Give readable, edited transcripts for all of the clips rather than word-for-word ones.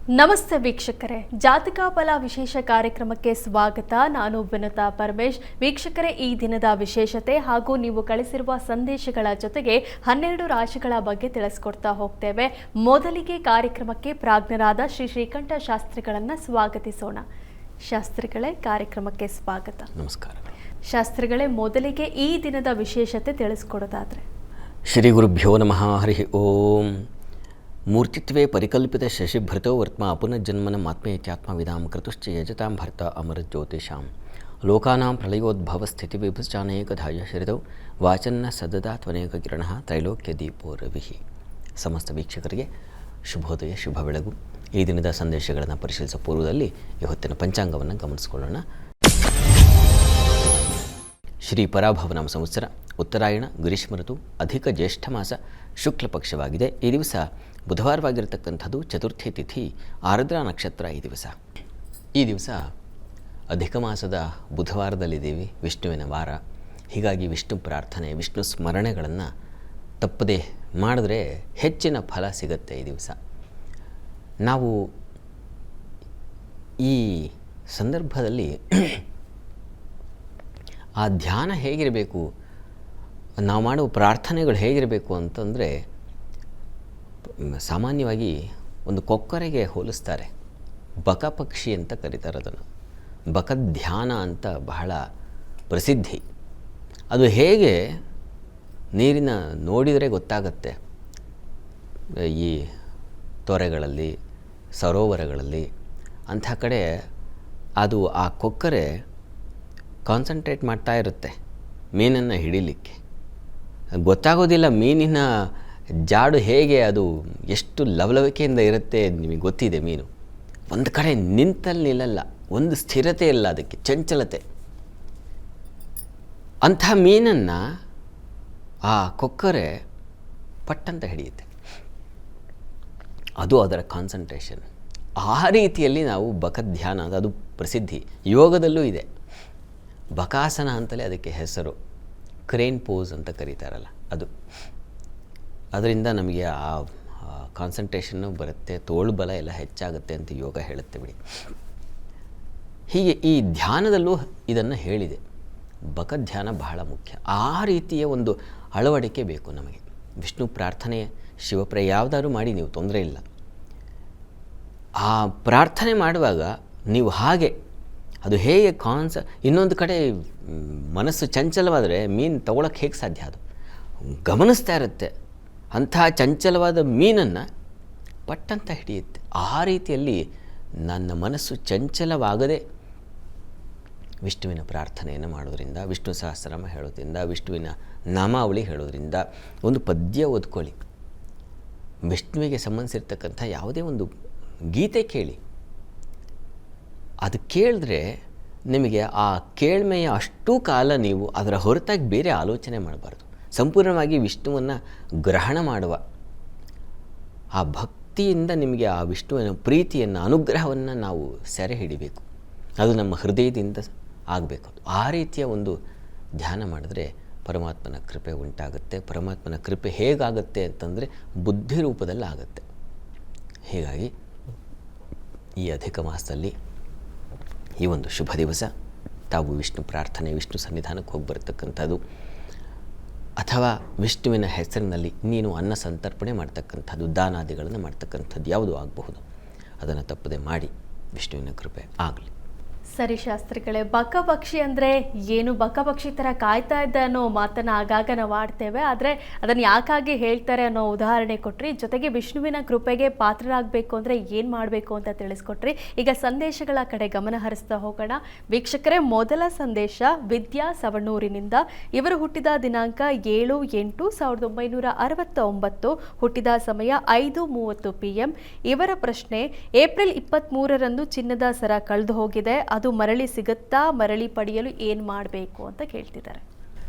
ನಮಸ್ತೆ ವೀಕ್ಷಕರೇ, ಜಾತಕ ಫಲ ವಿಶೇಷ ಕಾರ್ಯಕ್ರಮಕ್ಕೆ ಸ್ವಾಗತ. ನಾನು ವಿನುತಾ ಪರಮೇಶ್. ವೀಕ್ಷಕರೇ, ಈ ದಿನದ ವಿಶೇಷತೆ ಹಾಗೂ ನೀವು ಕಳಿಸಿರುವ ಸಂದೇಶಗಳ ಜೊತೆಗೆ 12 ರಾಶಿಗಳ ಬಗ್ಗೆ ತಿಳಿಸ್ಕೊಡ್ತಾ ಹೋಗ್ತೇವೆ. ಮೊದಲಿಗೆ ಕಾರ್ಯಕ್ರಮಕ್ಕೆ ಪ್ರಾಜ್ಞರಾದ ಶ್ರೀ ಶ್ರೀಕಂಠ ಶಾಸ್ತ್ರಿಗಳನ್ನು ಸ್ವಾಗತಿಸೋಣ. ಶಾಸ್ತ್ರಿಗಳೇ, ಕಾರ್ಯಕ್ರಮಕ್ಕೆ ಸ್ವಾಗತ. ನಮಸ್ಕಾರ. ಶಾಸ್ತ್ರಿಗಳೇ, ಮೊದಲಿಗೆ ಈ ದಿನದ ವಿಶೇಷತೆ ತಿಳಿಸ್ಕೊಡೋದಾದ್ರೆ. ಶ್ರೀ ಗುರುಭ್ಯೋ ನಮಃ. ಹರಿ ಓಂ. ಮೂರ್ತಿತ್ವೇ ಪರಿಕಲ್ಪಿತ ಶಶಿಭೃತೋ ವರ್ತ್ಮ ಪುನರ್ಜನ್ಮನ ಆತ್ಮೇತ್ಯಾತ್ಮವಿದಾಂ ಕೃತುಶ್ಚ ಯಜತಾಂ ಭರ್ತ ಅಮರ ಜ್ಯೋತಿಷಾಂ ಲೋಕಾನಾಂ ಪ್ರಳಯೋದ್ಭವ ಸ್ಥಿತಿ ವಿಭುಶ್ಚಾನೇಕಧಾಯ ಶ್ರಿತೌ ವಾಚನ್ನ ಸದದಾ ತ್ವನೇಕ ಕಿರಣ ತ್ರೈಲೋಕ್ಯ ದೀಪೋ ರವಿಃ. ಸಮಸ್ತ ವೀಕ್ಷಕರಿಗೆ ಶುಭೋದಯ, ಶುಭ ಬೆಳಗು. ಈ ದಿನದ ಸಂದೇಶಗಳನ್ನು ಪರಿಶೀಲಿಸುವ ಪೂರ್ವದಲ್ಲಿ ಇವತ್ತಿನ ಪಂಚಾಂಗವನ್ನು ಗಮನಿಸಿಕೊಳ್ಳೋಣ. ಶ್ರೀ ಪರಾಭವನಾಮ ಸಂವತ್ಸರ, ಉತ್ತರಾಯಣ, ಗ್ರೀಷ್ಮ ಋತು, ಅಧಿಕ ಜ್ಯೇಷ್ಠ ಮಾಸ, ಶುಕ್ಲ ಪಕ್ಷವಾಗಿದೆ. ಈ ದಿವಸ ಬುಧವಾರವಾಗಿರತಕ್ಕಂಥದ್ದು, ಚತುರ್ಥಿ ತಿಥಿ, ಆರ್ದ್ರಾ ನಕ್ಷತ್ರ. ಈ ದಿವಸ ಅಧಿಕ ಮಾಸದ ಬುಧವಾರದಲ್ಲಿದ್ದೀವಿ, ವಿಷ್ಣುವಿನ ವಾರ. ಹೀಗಾಗಿ ವಿಷ್ಣು ಪ್ರಾರ್ಥನೆ, ವಿಷ್ಣು ಸ್ಮರಣೆಗಳನ್ನು ತಪ್ಪದೆ ಮಾಡಿದ್ರೆ ಹೆಚ್ಚಿನ ಫಲ ಸಿಗುತ್ತೆ. ಈ ದಿವಸ ನಾವು ಈ ಸಂದರ್ಭದಲ್ಲಿ ಆ ಧ್ಯಾನ ಹೇಗಿರಬೇಕು, ನಾವು ಮಾಡುವ ಪ್ರಾರ್ಥನೆಗಳು ಹೇಗಿರಬೇಕು ಅಂತಂದರೆ, ಸಾಮಾನ್ಯವಾಗಿ ಒಂದು ಕೊಕ್ಕರೆಗೆ ಹೋಲಿಸ್ತಾರೆ. ಬಕ ಪಕ್ಷಿ ಅಂತ ಕರೀತಾರೆ ಅದನ್ನು. ಬಕ ಧ್ಯಾನ ಅಂತ ಬಹಳ ಪ್ರಸಿದ್ಧಿ. ಅದು ಹೇಗೆ ನೀರಿನ ನೋಡಿದರೆ ಗೊತ್ತಾಗತ್ತೆ. ಈ ತೊರೆಗಳಲ್ಲಿ, ಸರೋವರಗಳಲ್ಲಿ ಅಂಥ ಕಡೆ ಅದು ಆ ಕೊಕ್ಕರೆ ಕಾನ್ಸಂಟ್ರೇಟ್ ಮಾಡ್ತಾ ಇರುತ್ತೆ ಮೀನನ್ನು ಹಿಡಿಲಿಕ್ಕೆ. ಗೊತ್ತಾಗೋದಿಲ್ಲ ಮೀನಿನ ಜಾಡು ಹೇಗೆ, ಅದು ಎಷ್ಟು ಲವಲವಿಕೆಯಿಂದ ಇರುತ್ತೆ ನಿಮಗೆ ಗೊತ್ತಿದೆ. ಮೀನು ಒಂದು ಕಡೆ ನಿಂತಲ್ಲಿ ನಿಲ್ಲಲ್ಲ, ಒಂದು ಸ್ಥಿರತೆ ಇಲ್ಲ, ಅದಕ್ಕೆ ಚಂಚಲತೆ. ಅಂಥ ಮೀನನ್ನು ಆ ಕೊಕ್ಕರೆ ಪಟ್ಟಂತ ಹಿಡಿಯುತ್ತೆ. ಅದು ಅದರ ಕಾನ್ಸಂಟ್ರೇಷನ್. ಆ ರೀತಿಯಲ್ಲಿ ನಾವು ಬಕಧ್ಯಾನ, ಅದು ಪ್ರಸಿದ್ಧಿ. ಯೋಗದಲ್ಲೂ ಇದೆ. ಬಕಾಸನ ಅಂತಲೇ ಅದಕ್ಕೆ ಹೆಸರು. ಕ್ರೇನ್ ಪೋಸ್ ಅಂತ ಕರೀತಾರಲ್ಲ ಅದು. ಅದರಿಂದ ನಮಗೆ ಆ ಕಾನ್ಸಂಟ್ರೇಷನ್ನು ಬರುತ್ತೆ, ತೋಳು ಬಲ ಎಲ್ಲ ಹೆಚ್ಚಾಗುತ್ತೆ ಅಂತ ಯೋಗ ಹೇಳುತ್ತೆ ಬಿಡಿ. ಹೀಗೆ ಈ ಧ್ಯಾನದಲ್ಲೂ ಇದನ್ನು ಹೇಳಿದೆ. ಬಕಧ್ಯಾನ ಬಹಳ ಮುಖ್ಯ. ಆ ರೀತಿಯ ಒಂದು ಅಳವಡಿಕೆ ಬೇಕು ನಮಗೆ. ವಿಷ್ಣು ಪ್ರಾರ್ಥನೆ, ಶಿವಪ್ರಯ ಯಾವುದಾದ್ರೂ ಮಾಡಿ, ನೀವು ತೊಂದರೆ ಇಲ್ಲ. ಆ ಪ್ರಾರ್ಥನೆ ಮಾಡುವಾಗ ನೀವು ಹಾಗೆ ಅದು ಹೇಗೆ ಇನ್ನೊಂದು ಕಡೆ ಮನಸ್ಸು ಚಂಚಲವಾದರೆ ಮೀನು ತಗೊಳಕ್ಕೆ ಹೇಗೆ ಸಾಧ್ಯ? ಅದು ಗಮನಿಸ್ತಾ ಇರುತ್ತೆ. ಅಂಥ ಚಂಚಲವಾದ ಮೀನನ್ನು ಪಟ್ಟಂತ ಹಿಡಿಯುತ್ತೆ. ಆ ರೀತಿಯಲ್ಲಿ ನನ್ನ ಮನಸ್ಸು ಚಂಚಲವಾಗದೆ ವಿಷ್ಣುವಿನ ಪ್ರಾರ್ಥನೆಯನ್ನು ಮಾಡೋದ್ರಿಂದ, ವಿಷ್ಣು ಸಹಸ್ರನಾಮ ಹೇಳೋದ್ರಿಂದ, ವಿಷ್ಣುವಿನ ನಾಮಾವಳಿ ಹೇಳೋದ್ರಿಂದ, ಒಂದು ಪದ್ಯ ಓದ್ಕೊಳ್ಳಿ. ವಿಷ್ಣುವಿಗೆ ಸಂಬಂಧಿಸಿರ್ತಕ್ಕಂಥ ಯಾವುದೇ ಒಂದು ಗೀತೆ ಕೇಳಿ. ಅದು ಕೇಳಿದ್ರೆ ನಿಮಗೆ ಆ ಕೇಳ್ಮೆಯ ಅಷ್ಟೂ ಕಾಲ ನೀವು ಅದರ ಹೊರತಾಗಿ ಬೇರೆ ಆಲೋಚನೆ ಮಾಡಬಾರ್ದು. ಸಂಪೂರ್ಣವಾಗಿ ವಿಷ್ಣುವನ್ನು ಗ್ರಹಣ ಮಾಡುವ ಆ ಭಕ್ತಿಯಿಂದ ನಿಮಗೆ ಆ ವಿಷ್ಣುವಿನ ಪ್ರೀತಿಯನ್ನು, ಅನುಗ್ರಹವನ್ನು ನಾವು ಸೆರೆ ಹಿಡಿಬೇಕು. ಅದು ನಮ್ಮ ಹೃದಯದಿಂದ ಆಗಬೇಕು. ಆ ರೀತಿಯ ಒಂದು ಧ್ಯಾನ ಮಾಡಿದ್ರೆ ಪರಮಾತ್ಮನ ಕೃಪೆ ಉಂಟಾಗುತ್ತೆ. ಪರಮಾತ್ಮನ ಕೃಪೆ ಹೇಗಾಗುತ್ತೆ ಅಂತಂದರೆ ಬುದ್ಧಿ ರೂಪದಲ್ಲಿ ಆಗುತ್ತೆ. ಹೀಗಾಗಿ ಈ ಅಧಿಕ ಮಾಸದಲ್ಲಿ ಈ ಒಂದು ಶುಭ ದಿವಸ ತಾವು ವಿಷ್ಣು ಪ್ರಾರ್ಥನೆ, ವಿಷ್ಣು ಸನ್ನಿಧಾನಕ್ಕೆ ಹೋಗಿ ಬರತಕ್ಕಂಥದ್ದು, ಅಥವಾ ವಿಷ್ಣುವಿನ ಹೆಸರಿನಲ್ಲಿ ನೀನು ಅನ್ನ ಸಂತರ್ಪಣೆ ಮಾಡ್ತಕ್ಕಂಥದ್ದು, ದಾನಾದಿಗಳನ್ನು ಮಾಡ್ತಕ್ಕಂಥದ್ದು ಯಾವುದೂ ಆಗಬಹುದು. ಅದನ್ನು ತಪ್ಪದೆ ಮಾಡಿ. ವಿಷ್ಣುವಿನ ಕೃಪೆ ಆಗಲಿ. ಸರಿ ಶಾಸ್ತ್ರಿಗಳೇ, ಬಕಪಕ್ಷಿ ಅಂದರೆ ಏನು? ಬಕಪಕ್ಷಿ ಥರ ಕಾಯ್ತಾ ಇದ್ದ ಅನ್ನೋ ಮಾತನ್ನು ಆಗಾಗ ನಾವು ಆಡ್ತೇವೆ. ಆದರೆ ಅದನ್ನು ಯಾಕಾಗಿ ಹೇಳ್ತಾರೆ ಅನ್ನೋ ಉದಾಹರಣೆ ಕೊಟ್ರಿ. ಜೊತೆಗೆ ವಿಷ್ಣುವಿನ ಕೃಪೆಗೆ ಪಾತ್ರರಾಗಬೇಕು ಅಂದರೆ ಏನು ಮಾಡಬೇಕು ಅಂತ ತಿಳಿಸ್ಕೊಟ್ರಿ. ಈಗ ಸಂದೇಶಗಳ ಕಡೆ ಗಮನ ಹರಿಸ್ತಾ ಹೋಗೋಣ. ವೀಕ್ಷಕರೇ, ಮೊದಲ ಸಂದೇಶ ವಿದ್ಯಾ ಸವಣೂರಿನಿಂದ. ಇವರು ಹುಟ್ಟಿದ ದಿನಾಂಕ 7/8/1969, ಹುಟ್ಟಿದ ಸಮಯ 5:30 PM. ಇವರ ಪ್ರಶ್ನೆ, ಏಪ್ರಿಲ್ 23ರಂದು ಚಿನ್ನದ ಸರ ಕಳೆದು ಹೋಗಿದೆ, ಅದು ಮರಳಿ ಸಿಗುತ್ತಾ? ಮರಳಿ ಪಡೆಯಲು ಏನು ಮಾಡಬೇಕು ಅಂತ ಕೇಳ್ತಿದ್ದಾರೆ.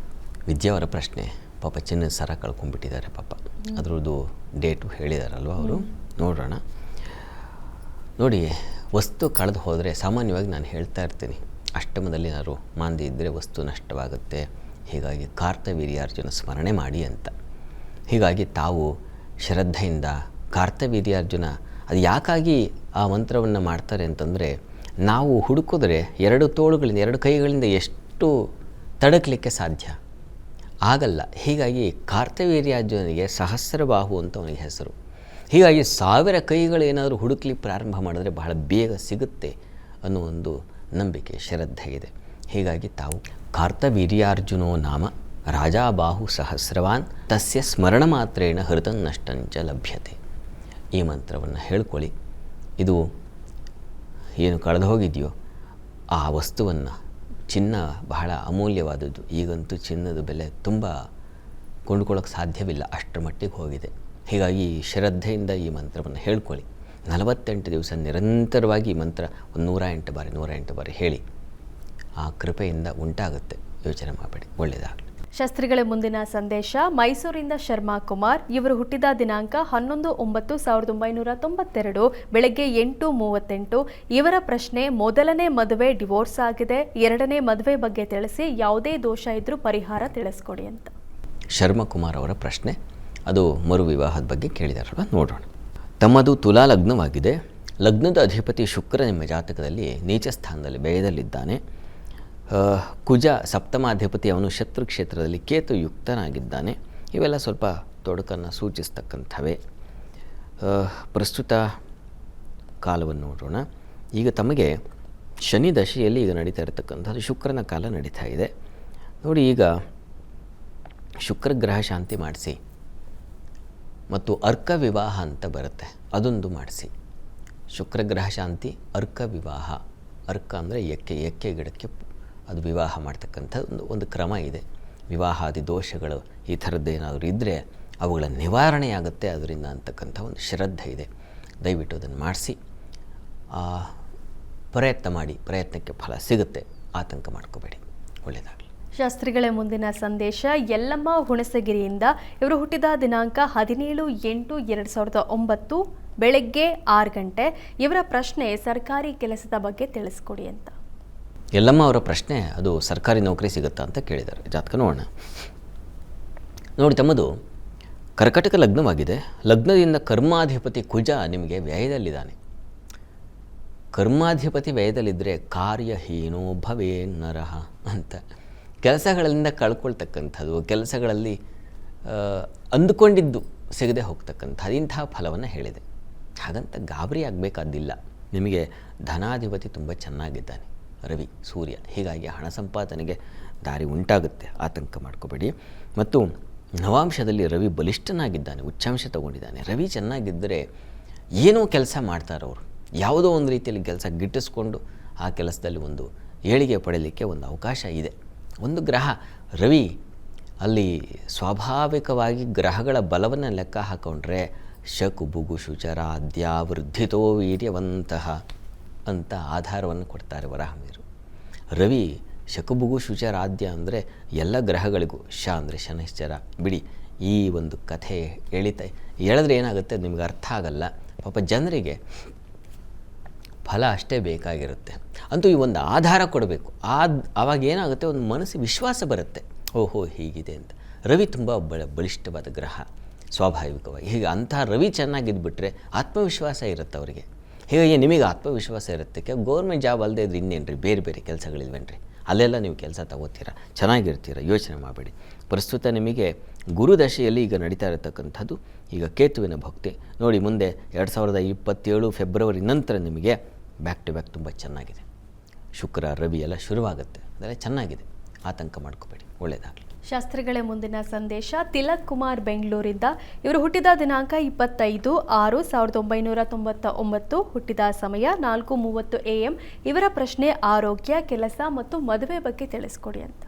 ವಿದ್ಯಾವರ ಪ್ರಶ್ನೆ. ಪಾಪ ಚಿನ್ನದ ಸರ ಕಳ್ಕೊಂಡ್ಬಿಟ್ಟಿದ್ದಾರೆ ಪಾಪ. ಅದರದ್ದು ಡೇಟು ಹೇಳಿದಾರಲ್ವ ಅವರು. ನೋಡೋಣ. ನೋಡಿ, ವಸ್ತು ಕಳೆದು ಹೋದರೆ ಸಾಮಾನ್ಯವಾಗಿ ನಾನು ಹೇಳ್ತಾ ಇರ್ತೀನಿ, ಅಷ್ಟಮದಲ್ಲಿ ಏನಾದ್ರು ಮಾಂದಿ ಇದ್ದರೆ ವಸ್ತು ನಷ್ಟವಾಗುತ್ತೆ. ಹೀಗಾಗಿ ಕಾರ್ತವೀರ್ಯಾರ್ಜುನ ಸ್ಮರಣೆ ಮಾಡಿ ಅಂತ. ಹೀಗಾಗಿ ತಾವು ಶ್ರದ್ಧೆಯಿಂದ ಕಾರ್ತವೀರ್ಯಾರ್ಜುನ ಅದು ಯಾಕಾಗಿ ಆ ಮಂತ್ರವನ್ನು ಮಾಡ್ತಾರೆ ಅಂತಂದರೆ, ನಾವು ಹುಡುಕಿದ್ರೆ ಎರಡು ತೋಳುಗಳಿಂದ, ಎರಡು ಕೈಗಳಿಂದ ಎಷ್ಟು ತಡಕಲಿಕ್ಕೆ ಸಾಧ್ಯ ಆಗಲ್ಲ. ಹೀಗಾಗಿ ಕಾರ್ತವೀರ್ಯಾರ್ಜುನನಿಗೆ ಸಹಸ್ರಬಾಹು ಅಂತ ಅವನಿಗೆ ಹೆಸರು. ಹೀಗಾಗಿ 1000 ಕೈಗಳೇನಾದರೂ ಹುಡುಕ್ಲಿಕ್ಕೆ ಪ್ರಾರಂಭ ಮಾಡಿದ್ರೆ ಬಹಳ ಬೇಗ ಸಿಗುತ್ತೆ ಅನ್ನೋ ಒಂದು ನಂಬಿಕೆ, ಶ್ರದ್ಧೆ ಇದೆ. ಹೀಗಾಗಿ ತಾವು ಕಾರ್ತವೀರ್ಯಾರ್ಜುನೋ ನಾಮ ರಾಜಾಬಾಹು ಸಹಸ್ರವಾನ್ ತಸ್ಯ ಸ್ಮರಣ ಮಾತ್ರೇಣ ಹೃತನ್ನಷ್ಟಂಚ ಲಭ್ಯತೆ. ಈ ಮಂತ್ರವನ್ನು ಹೇಳ್ಕೊಳ್ಳಿ. ಇದು ಏನು ಕಳೆದು ಹೋಗಿದೆಯೋ ಆ ವಸ್ತುವನ್ನು, ಚಿನ್ನ ಬಹಳ ಅಮೂಲ್ಯವಾದದ್ದು. ಈಗಂತೂ ಚಿನ್ನದ ಬೆಲೆ ತುಂಬ ಕೊಂಡ್ಕೊಳ್ಳೋಕ್ಕೆ ಸಾಧ್ಯವಿಲ್ಲ, ಅಷ್ಟರ ಮಟ್ಟಿಗೆ ಹೋಗಿದೆ. ಹೀಗಾಗಿ ಶ್ರದ್ಧೆಯಿಂದ ಈ ಮಂತ್ರವನ್ನು ಹೇಳ್ಕೊಳ್ಳಿ. 48 ದಿವಸ ನಿರಂತರವಾಗಿ ಈ ಮಂತ್ರ ಒಂದು 108 ಬಾರಿ ಹೇಳಿ. ಆ ಕೃಪೆಯಿಂದ ಉಂಟಾಗುತ್ತೆ, ಯೋಚನೆ ಮಾಡಬೇಡಿ, ಒಳ್ಳೆಯದಾಗಲಿ. ಶಾಸ್ತ್ರಿಗಳ ಮುಂದಿನ ಸಂದೇಶ ಮೈಸೂರಿಂದ ಶರ್ಮಾ ಕುಮಾರ್. ಇವರು ಹುಟ್ಟಿದ ದಿನಾಂಕ 11/9/1992 ಬೆಳಗ್ಗೆ 8:38. ಇವರ ಪ್ರಶ್ನೆ, ಮೊದಲನೇ ಮದುವೆ ಡಿವೋರ್ಸ್ ಆಗಿದೆ, ಎರಡನೇ ಮದುವೆ ಬಗ್ಗೆ ತಿಳಿಸಿ, ಯಾವುದೇ ದೋಷ ಇದ್ರೂ ಪರಿಹಾರ ತಿಳಿಸ್ಕೊಡಿ ಅಂತ. ಶರ್ಮಾ ಕುಮಾರ್ ಅವರ ಪ್ರಶ್ನೆ, ಅದು ಮರು ವಿವಾಹದ ಬಗ್ಗೆ ಕೇಳಿದಾರಲ್ವ, ನೋಡೋಣ. ತಮ್ಮದು ತುಲಾ ಲಗ್ನವಾಗಿದೆ. ಲಗ್ನದ ಅಧಿಪತಿ ಶುಕ್ರ ನಿಮ್ಮ ಜಾತಕದಲ್ಲಿ ನೀಚ ಸ್ಥಾನದಲ್ಲಿ ವ್ಯಯದಲ್ಲಿದ್ದಾನೆ. ಕುಜ ಸಪ್ತಮಾಧಿಪತಿ, ಅವನು ಶತ್ರು ಕ್ಷೇತ್ರದಲ್ಲಿ ಕೇತು ಯುಕ್ತನಾಗಿದ್ದಾನೆ. ಇವೆಲ್ಲ ಸ್ವಲ್ಪ ತೊಡಕನ್ನು ಸೂಚಿಸ್ತಕ್ಕಂಥವೇ. ಪ್ರಸ್ತುತ ಕಾಲವನ್ನು ನೋಡೋಣ. ಈಗ ತಮಗೆ ಶನಿ ದಶೆಯಲ್ಲಿ ಈಗ ನಡೀತಾ ಇರತಕ್ಕಂಥದ್ದು ಶುಕ್ರನ ಕಾಲ ನಡೀತಾ ಇದೆ ನೋಡಿ. ಈಗ ಶುಕ್ರಗ್ರಹ ಶಾಂತಿ ಮಾಡಿಸಿ ಮತ್ತು ಅರ್ಕ ವಿವಾಹ ಅಂತ ಬರುತ್ತೆ, ಅದೊಂದು ಮಾಡಿಸಿ. ಶುಕ್ರಗ್ರಹ ಶಾಂತಿ, ಅರ್ಕ ವಿವಾಹ. ಅರ್ಕ ಅಂದರೆ ಎಕ್ಕೆ ಗಿಡಕ್ಕೆ ಅದು ವಿವಾಹ ಮಾಡ್ತಕ್ಕಂಥ ಒಂದು ಕ್ರಮ ಇದೆ. ವಿವಾಹಾದಿ ದೋಷಗಳು ಈ ಥರದ್ದೇನಾದರೂ ಇದ್ದರೆ ಅವುಗಳ ನಿವಾರಣೆಯಾಗುತ್ತೆ ಅದರಿಂದ ಅಂತಕ್ಕಂಥ ಒಂದು ಶ್ರದ್ಧೆ ಇದೆ. ದಯವಿಟ್ಟು ಅದನ್ನು ಮಾಡಿಸಿ, ಪ್ರಯತ್ನ ಮಾಡಿ, ಪ್ರಯತ್ನಕ್ಕೆ ಫಲ ಸಿಗುತ್ತೆ, ಆತಂಕ ಮಾಡ್ಕೋಬೇಡಿ, ಒಳ್ಳೆಯದಾಗಲಿ. ಶಾಸ್ತ್ರಿಗಳ ಮುಂದಿನ ಸಂದೇಶ ಯಲ್ಲಮ್ಮ ಹುಣಸಗಿರಿಯಿಂದ. ಇವರು ಹುಟ್ಟಿದ ದಿನಾಂಕ 17/8/2009 ಬೆಳಗ್ಗೆ 6 ಗಂಟೆ. ಇವರ ಪ್ರಶ್ನೆ, ಸರ್ಕಾರಿ ಕೆಲಸದ ಬಗ್ಗೆ ತಿಳಿಸ್ಕೊಡಿ ಅಂತ. ಯಲ್ಲಮ್ಮ ಅವರ ಪ್ರಶ್ನೆ, ಅದು ಸರ್ಕಾರಿ ನೌಕರಿ ಸಿಗುತ್ತಾ ಅಂತ ಕೇಳಿದ್ದಾರೆ. ಜಾತಕ ನೋಡೋಣ. ನೋಡಿ, ತಮ್ಮದು ಕರ್ಕಟಕ ಲಗ್ನವಾಗಿದೆ. ಲಗ್ನದಿಂದ ಕರ್ಮಾಧಿಪತಿ ಕುಜ ನಿಮಗೆ ವ್ಯಯದಲ್ಲಿದ್ದಾನೆ. ಕರ್ಮಾಧಿಪತಿ ವ್ಯಯದಲ್ಲಿದ್ದರೆ ಕಾರ್ಯಹೀನೋ ಭವೇ ನರಹ ಅಂತ, ಕೆಲಸಗಳಿಂದ ಕಳ್ಕೊಳ್ತಕ್ಕಂಥದ್ದು, ಕೆಲಸಗಳಲ್ಲಿ ಅಂದುಕೊಂಡಿದ್ದು ಸಿಗದೆ ಹೋಗ್ತಕ್ಕಂಥದ್ದು, ಇಂತಹ ಫಲವನ್ನು ಹೇಳಿದೆ. ಹಾಗಂತ ಗಾಬರಿ ಆಗಬೇಕಾದ್ದಿಲ್ಲ. ನಿಮಗೆ ಧನಾಧಿಪತಿ ತುಂಬ ಚೆನ್ನಾಗಿದ್ದಾನೆ, ರವಿ ಸೂರ್ಯ. ಹೀಗಾಗಿ ಹಣ ಸಂಪಾದನೆಗೆ ದಾರಿ ಉಂಟಾಗುತ್ತೆ, ಆತಂಕ ಮಾಡ್ಕೋಬೇಡಿ. ಮತ್ತು ನವಾಂಶದಲ್ಲಿ ರವಿ ಬಲಿಷ್ಠನಾಗಿದ್ದಾನೆ, ಉಚ್ಚಾಂಶ ತಗೊಂಡಿದ್ದಾನೆ. ರವಿ ಚೆನ್ನಾಗಿದ್ದರೆ ಏನೋ ಕೆಲಸ ಮಾಡ್ತಾರವರು, ಯಾವುದೋ ಒಂದು ರೀತಿಯಲ್ಲಿ ಕೆಲಸ ಗಿಟ್ಟಿಸ್ಕೊಂಡು ಆ ಕೆಲಸದಲ್ಲಿ ಒಂದು ಏಳಿಗೆ ಪಡೆಯಲಿಕ್ಕೆ ಒಂದು ಅವಕಾಶ ಇದೆ. ಒಂದು ಗ್ರಹ ರವಿ ಅಲ್ಲಿ ಸ್ವಾಭಾವಿಕವಾಗಿ ಗ್ರಹಗಳ ಬಲವನ್ನು ಲೆಕ್ಕ ಹಾಕೊಂಡ್ರೆ ಶಕುಬುಗು ಶುಚರಾದ್ಯ ವೃದ್ಧಿತೋ ವೀರ್ಯವಂತಹ ಅಂತ ಆಧಾರವನ್ನು ಕೊಡ್ತಾರೆ ವರಾಹಮಿರು. ರವಿ ಶಕುಬುಗು ಶುಚರಾದ್ಯ ಅಂದರೆ ಎಲ್ಲ ಗ್ರಹಗಳಿಗೂ, ಅಂದರೆ ಶನೈಶ್ಚರ ಬಿಡಿ. ಈ ಒಂದು ಕಥೆ ಹೇಳಿದ್ರೆ ಏನಾಗುತ್ತೆ ನಿಮಗೆ ಅರ್ಥ ಆಗಲ್ಲ. ಪಾಪ ಜನರಿಗೆ ಫಲ ಅಷ್ಟೇ ಬೇಕಾಗಿರುತ್ತೆ. ಅಂತೂ ಈ ಒಂದು ಆಧಾರ ಕೊಡಬೇಕು. ಆವಾಗ ಏನಾಗುತ್ತೆ, ಒಂದು ಮನಸ್ಸಿಗೆ ವಿಶ್ವಾಸ ಬರುತ್ತೆ, ಓಹೋ ಹೀಗಿದೆ ಅಂತ. ರವಿ ತುಂಬ ಬಲಿಷ್ಠವಾದ ಗ್ರಹ ಸ್ವಾಭಾವಿಕವಾಗಿ. ಹೀಗೆ ಅಂಥ ರವಿ ಚೆನ್ನಾಗಿದ್ದುಬಿಟ್ರೆ ಆತ್ಮವಿಶ್ವಾಸ ಇರುತ್ತೆ ಅವರಿಗೆ. ಹೀಗಾಗಿ ನಿಮಗೆ ಆತ್ಮವಿಶ್ವಾಸ ಇರುತ್ತೆ. ಗೌರ್ಮೆಂಟ್ ಜಾಬ್ ಅಲ್ಲದೆ ಇದ್ರೆ ಇನ್ನೇನು ಬೇರೆ ಬೇರೆ ಕೆಲಸಗಳಿಲ್ವೇನ್ರಿ, ಅಲ್ಲೆಲ್ಲ ನೀವು ಕೆಲಸ ತಗೋತೀರ, ಚೆನ್ನಾಗಿರ್ತೀರ, ಯೋಚನೆ ಮಾಡಬೇಡಿ. ಪ್ರಸ್ತುತ ನಿಮಗೆ ಗುರುದಶೆಯಲ್ಲಿ ಈಗ ನಡೀತಾ ಇರತಕ್ಕಂಥದ್ದು ಈಗ ಕೇತುವಿನ ಭಕ್ತಿ ನೋಡಿ. ಮುಂದೆ 2027 ಫೆಬ್ರವರಿ ನಂತರ ನಿಮಗೆ ಬ್ಯಾಕ್ ಟು ಬ್ಯಾಕ್ ತುಂಬ ಚೆನ್ನಾಗಿದೆ. ಶುಕ್ರ ರವಿ ಎಲ್ಲ ಶುರುವಾಗುತ್ತೆ, ಅದೆಲ್ಲ ಚೆನ್ನಾಗಿದೆ, ಆತಂಕ ಮಾಡ್ಕೋಬೇಡಿ, ಒಳ್ಳೆಯದಾಗಲಿ. ಶಾಸ್ತ್ರಿಗಳ ಮುಂದಿನ ಸಂದೇಶ ತಿಲಕ್ ಕುಮಾರ್ ಬೆಂಗಳೂರಿಂದ. ಇವರು ಹುಟ್ಟಿದ ದಿನಾಂಕ 25/6/1999, ಹುಟ್ಟಿದ ಸಮಯ 4:30 AM. ಇವರ ಪ್ರಶ್ನೆ, ಆರೋಗ್ಯ, ಕೆಲಸ ಮತ್ತು ಮದುವೆ ಬಗ್ಗೆ ತಿಳಿಸ್ಕೊಡಿ ಅಂತ.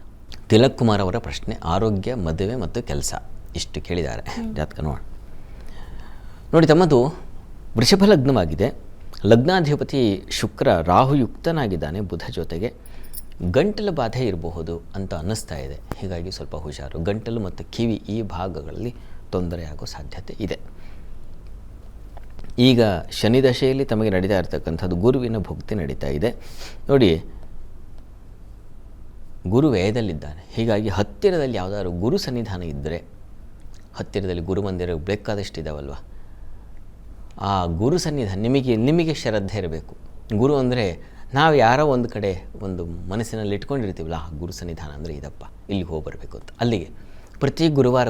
ತಿಲಕ್ ಕುಮಾರ್ ಅವರ ಪ್ರಶ್ನೆ ಆರೋಗ್ಯ, ಮದುವೆ ಮತ್ತು ಕೆಲಸ ಇಷ್ಟು ಕೇಳಿದ್ದಾರೆ. ಜಾತಕ ನೋಡಿ, ತಮ್ಮದು ವೃಷಭ ಲಗ್ನವಾಗಿದೆ. ಲಗ್ನಾಧಿಪತಿ ಶುಕ್ರ ರಾಹುಯುಕ್ತನಾಗಿದ್ದಾನೆ ಬುಧ ಜೊತೆಗೆ. ಗಂಟಲು ಬಾಧೆ ಇರಬಹುದು ಅಂತ ಅನ್ನಿಸ್ತಾ ಇದೆ. ಹೀಗಾಗಿ ಸ್ವಲ್ಪ ಹುಷಾರು. ಗಂಟಲು ಮತ್ತು ಕಿವಿ ಈ ಭಾಗಗಳಲ್ಲಿ ತೊಂದರೆ ಆಗೋ ಸಾಧ್ಯತೆ ಇದೆ. ಈಗ ಶನಿ ದಶೆಯಲ್ಲಿ ತಮಗೆ ನಡೀತಾ ಇರತಕ್ಕಂಥದ್ದು ಗುರುವಿನ ಭುಕ್ತಿ ನಡೀತಾ ಇದೆ ನೋಡಿ. ಗುರು ವ್ಯಯದಲ್ಲಿದ್ದಾನೆ. ಹೀಗಾಗಿ ಹತ್ತಿರದಲ್ಲಿ ಯಾವುದಾದ್ರು ಗುರು ಸನ್ನಿಧಾನ ಇದ್ದರೆ, ಹತ್ತಿರದಲ್ಲಿ ಗುರುಮಂದಿರ ಬೇಕಾದಷ್ಟು ಇದ್ದಾವಲ್ವ, ಆ ಗುರು ಸನ್ನಿಧಾನ ನಿಮಗೆ ಶ್ರದ್ಧೆ ಇರಬೇಕು. ಗುರು ಅಂದರೆ ನಾವು ಯಾರೋ ಒಂದು ಕಡೆ ಒಂದು ಮನಸ್ಸಿನಲ್ಲಿ ಇಟ್ಕೊಂಡಿರ್ತೀವಲ್ಲ, ಆ ಗುರು ಸನ್ನಿಧಾನ ಅಂದರೆ ಇದಪ್ಪ, ಇಲ್ಲಿಗೆ ಹೋಗಿ ಬರಬೇಕು ಅಂತ. ಅಲ್ಲಿಗೆ ಪ್ರತಿ ಗುರುವಾರ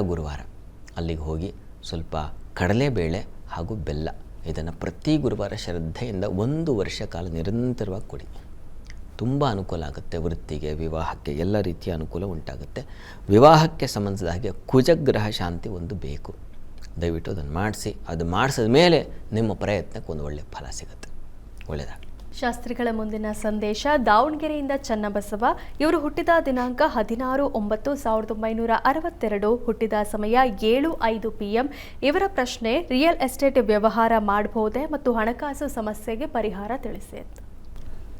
ಅಲ್ಲಿಗೆ ಹೋಗಿ ಸ್ವಲ್ಪ ಕಡಲೆಬೇಳೆ ಹಾಗೂ ಬೆಲ್ಲ ಇದನ್ನು ಪ್ರತಿ ಗುರುವಾರ ಶ್ರದ್ಧೆಯಿಂದ 1 ವರ್ಷ ಕಾಲ ನಿರಂತರವಾಗಿ ಕೊಡಿ. ತುಂಬ ಅನುಕೂಲ ಆಗುತ್ತೆ. ವೃತ್ತಿಗೆ, ವಿವಾಹಕ್ಕೆ ಎಲ್ಲ ರೀತಿಯ ಅನುಕೂಲ ಉಂಟಾಗುತ್ತೆ. ವಿವಾಹಕ್ಕೆ ಸಂಬಂಧಿಸಿದ ಹಾಗೆ ಕುಜಗ್ರಹ ಶಾಂತಿ ಒಂದು ಬೇಕು. ದಯವಿಟ್ಟು ಅದನ್ನು ಮಾಡಿಸಿ. ಅದು ಮಾಡಿಸಿದ ಮೇಲೆ ನಿಮ್ಮ ಪ್ರಯತ್ನಕ್ಕೆ ಒಂದು ಒಳ್ಳೆಯ ಫಲ ಸಿಗುತ್ತೆ. ಒಳ್ಳೆಯದಾಗಲಿ. ಶಾಸ್ತ್ರಿಗಳ ಮುಂದಿನ ಸಂದೇಶ ದಾವಣಗೆರೆಯಿಂದ ಚನ್ನಬಸವ. ಇವರು ಹುಟ್ಟಿದ ದಿನಾಂಕ 16/9/1962, ಹುಟ್ಟಿದ ಸಮಯ 7:05 PM. ಇವರ ಪ್ರಶ್ನೆ, ರಿಯಲ್ ಎಸ್ಟೇಟ್ ವ್ಯವಹಾರ ಮಾಡಬಹುದೇ ಮತ್ತು ಹಣಕಾಸು ಸಮಸ್ಯೆಗೆ ಪರಿಹಾರ ತಿಳಿಸಿ.